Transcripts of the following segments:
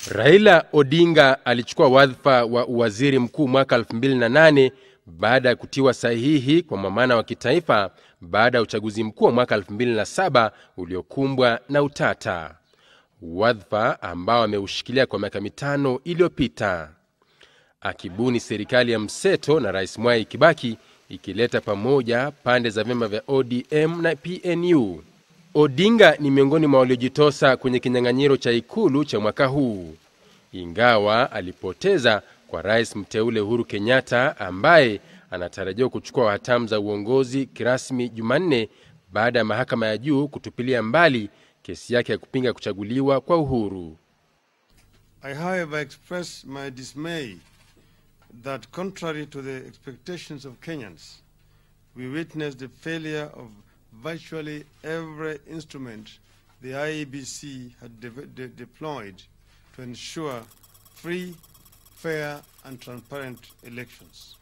Raila Odinga alichukua wadhifa wa waziri mkuu mwaka 2008 baada ya kutiwa sahihi kwa mamana wa kitaifa baada ya uchaguzi mkuu wa mwaka 2007 uliokumbwa na utata. Wadhifa ambao ameushikilia kwa miaka 5 iliyopita. Akibuni serikali ya mseto na Rais Mwai Kibaki ikileta pamoja pande za vyama vya ODM na PNU. Odinga ni miongoni mwa waliojitosa kwenye kinyang'anyiro cha ikulu cha mwaka huu. Ingawa alipoteza kwa rais mteule Uhuru Kenyatta ambaye anatarajiwa kuchukua hatamu za uongozi kirasmi Jumanne baada ya mahakama ya juu kutupilia mbali kesi yake ya kupinga kuchaguliwa kwa Uhuru. I however express my dismay that contrary to the expectations of Kenyans, we witnessed the failure of virtually every instrument the IEBC had deployed to ensure free, fair and transparent elections.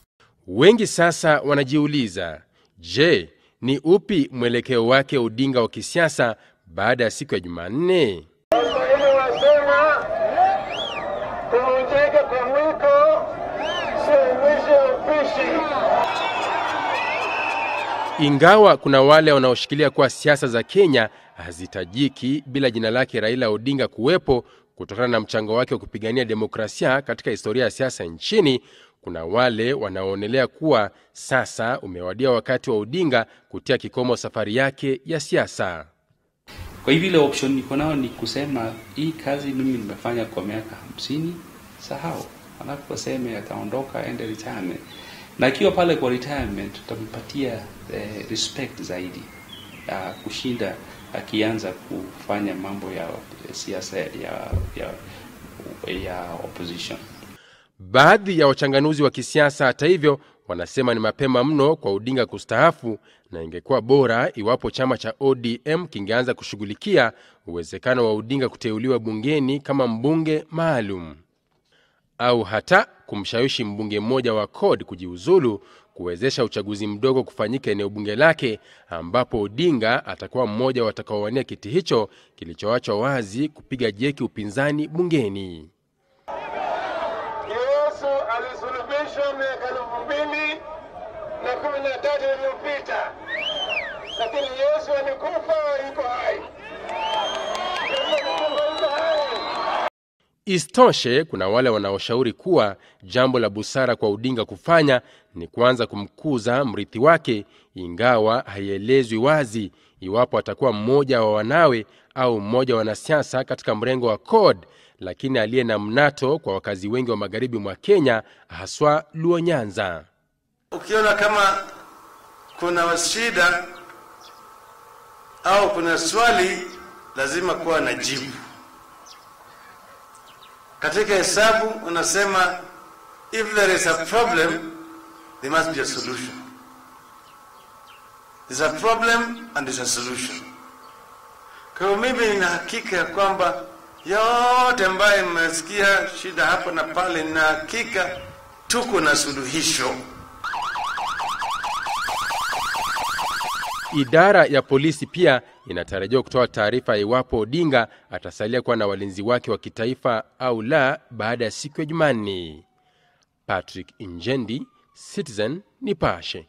Wengi sasa wanajiuliza, je, ni upi mwelekeo wake Odinga wa kisiasa baada ya siku ya Jumanne? Ingawa kuna wale wanaoshikilia kuwa siasa za Kenya hazitajiki bila jina lake Raila Odinga kuwepo kutokana na mchango wake wa kupigania demokrasia katika historia ya siasa nchini, kuna wale wanaoonelea kuwa sasa umewadia wakati wa Odinga kutia kikomo safari yake ya siasa. Kwa hivyo ile option niko nao ni kusema hii kazi mimi nimefanya kwa miaka 50, sahau. Alafu aseme ataondoka ende retirement. Na akiwa pale kwa retirement tutampatia respect zaidi kushinda akianza kufanya mambo ya siasa ya opposition. Baadhi ya wachanganuzi wa kisiasa hata hivyo wanasema ni mapema mno kwa Odinga kustaafu na ingekuwa bora iwapo chama cha ODM kingeanza kushughulikia uwezekano wa Odinga kuteuliwa bungeni kama mbunge maalum, au hata kumshawishi mbunge mmoja wa CORD kujiuzulu kuwezesha uchaguzi mdogo kufanyika eneo bunge lake ambapo Odinga atakuwa mmoja watakaowania kiti hicho kilichoachwa wazi kupiga jeki upinzani bungeni. Yesu alisulubishwa miaka 2013 iliyopita, lakini Yesu alikufa, yuko hai. Isitoshe, kuna wale wanaoshauri kuwa jambo la busara kwa Odinga kufanya ni kuanza kumkuza mrithi wake, ingawa haielezwi wazi iwapo atakuwa mmoja wa wanawe au mmoja wa wanasiasa katika mrengo wa CORD, lakini aliye na mnato kwa wakazi wengi wa magharibi mwa Kenya, haswa Luo Nyanza. Ukiona kama kuna shida au kuna swali, lazima kuwa na jibu. Katika hesabu unasema if there is a problem there must be a solution. There's a problem and there's a solution. Kwa mimi nina hakika ya kwamba yote ambayo mmesikia shida hapo na pale, nina hakika tuko na suluhisho. Idara ya polisi pia inatarajiwa kutoa taarifa iwapo Odinga atasalia kuwa na walinzi wake wa kitaifa au la baada ya siku ya Jumanne. Patrick Injendi, Citizen Nipashe.